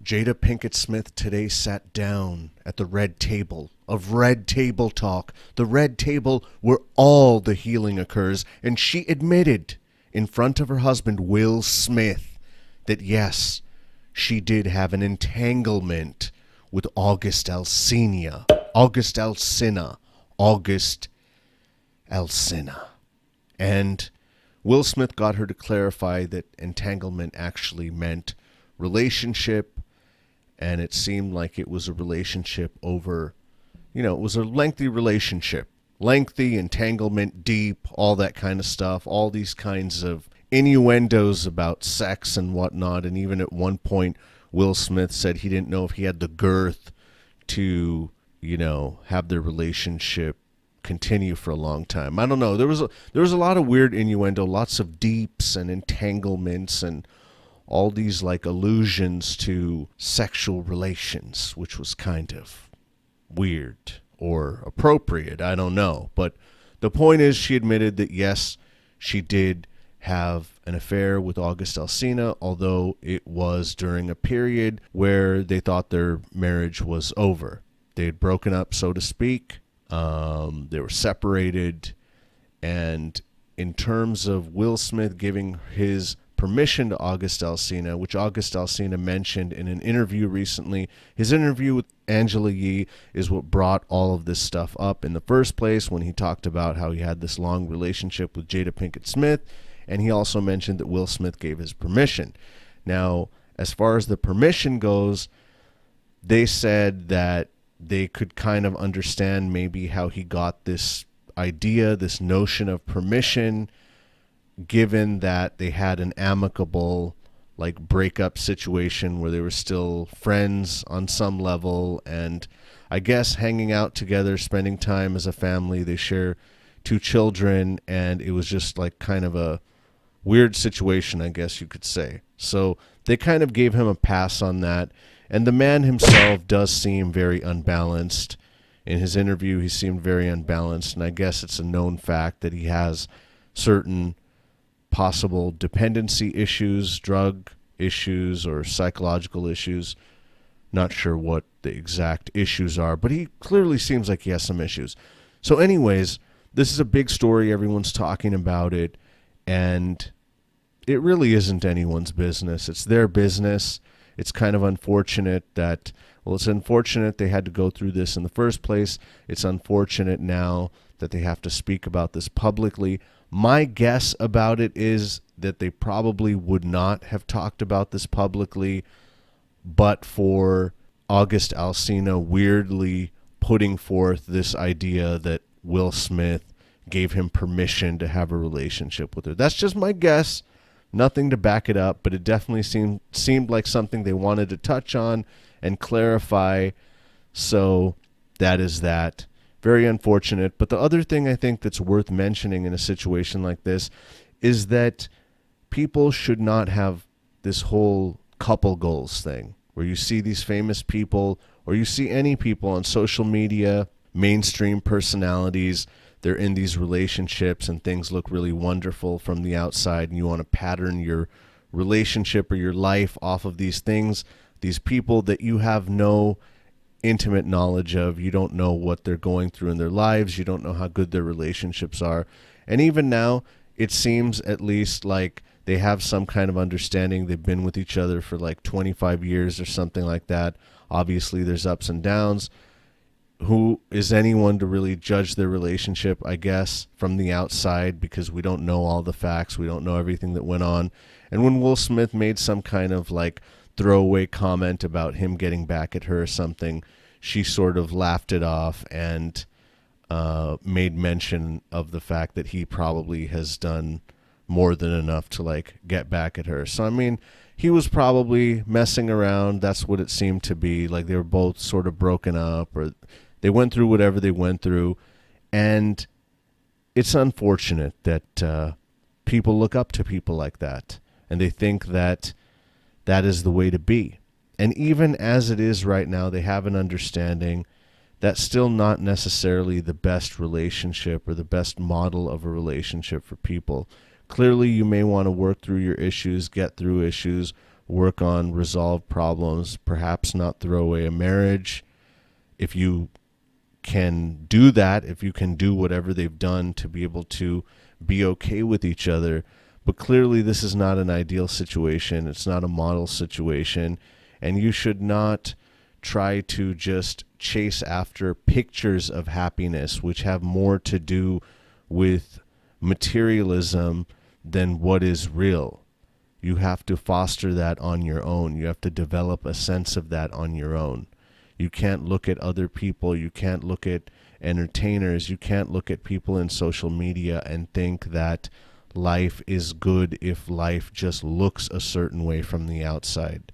Jada Pinkett Smith today sat down at the red table of Red Table Talk, the red table where all the healing occurs, and she admitted in front of her husband, Will Smith, that yes, she did have an entanglement with August Alsina. And Will Smith got her to clarify that entanglement actually meant relationship, and it seemed like it was a relationship over, it was a lengthy relationship. Lengthy, entanglement, deep, all that kind of stuff, all these kinds of innuendos about sex and whatnot. And even at one point, Will Smith said he didn't know if he had the girth to, have their relationship continue for a long time. I don't know. There was a lot of weird innuendo, lots of deeps and entanglements and all these like allusions to sexual relations, which was kind of weird or appropriate. I don't know. But the point is, she admitted that yes, she did have an affair with August Alsina, although it was during a period where they thought their marriage was over. They had broken up, so to speak. They were separated. And in terms of Will Smith giving his permission to August Alsina, which August Alsina mentioned in an interview recently, his interview with Angela Yee is what brought all of this stuff up in the first place, when he talked about how he had this long relationship with Jada Pinkett Smith. And he also mentioned that Will Smith gave his permission. Now, as far as the permission goes, they said that they could kind of understand maybe how he got this idea, this notion of permission, given that they had an amicable breakup situation where they were still friends on some level, and I guess hanging out together, spending time as a family. They share 2 children, and it was just kind of a weird situation, I guess you could say. So they kind of gave him a pass on that. And the man himself does seem very unbalanced. In his interview, he seemed very unbalanced, and I guess it's a known fact that he has certain possible dependency issues, drug issues, or psychological issues. Not sure what the exact issues are, but he clearly seems like he has some issues. So anyways, this is a big story. Everyone's talking about it, and it really isn't anyone's business. It's their business. It's kind of unfortunate that, it's unfortunate they had to go through this in the first place. It's unfortunate now that they have to speak about this publicly. My guess about it is that they probably would not have talked about this publicly, but for August Alsina weirdly putting forth this idea that Will Smith gave him permission to have a relationship with her. That's just my guess. Nothing to back it up, but it definitely seemed like something they wanted to touch on and clarify. So that is that. Very unfortunate. But the other thing I think that's worth mentioning in a situation like this is that people should not have this whole couple goals thing where you see these famous people, or you see any people on social media, mainstream personalities, they're in these relationships and things look really wonderful from the outside, and you want to pattern your relationship or your life off of these things, these people that you have no intimate knowledge of. You don't know what they're going through in their lives. You don't know how good their relationships are. And even now, it seems at least like they have some kind of understanding. They've been with each other for 25 years or something like that. Obviously, there's ups and downs. Who is anyone to really judge their relationship, I guess, from the outside, because we don't know all the facts. We don't know everything that went on. And when Will Smith made some kind of throwaway comment about him getting back at her or something, she sort of laughed it off and made mention of the fact that he probably has done more than enough to get back at her. So, I mean, he was probably messing around. That's what it seemed to be. They were both sort of broken up, or they went through whatever they went through. And it's unfortunate that people look up to people like that, and they think that that is the way to be. And even as it is right now, they have an understanding that's still not necessarily the best relationship or the best model of a relationship for people. Clearly, you may want to work through your issues, get through issues, work on resolve problems, perhaps not throw away a marriage. If you can do that, if you can do whatever they've done to be able to be okay with each other. But clearly this is not an ideal situation. It's not a model situation. And you should not try to just chase after pictures of happiness, which have more to do with materialism than what is real. You have to foster that on your own. You have to develop a sense of that on your own. You can't look at other people. You can't look at entertainers. You can't look at people in social media and think that life is good if life just looks a certain way from the outside.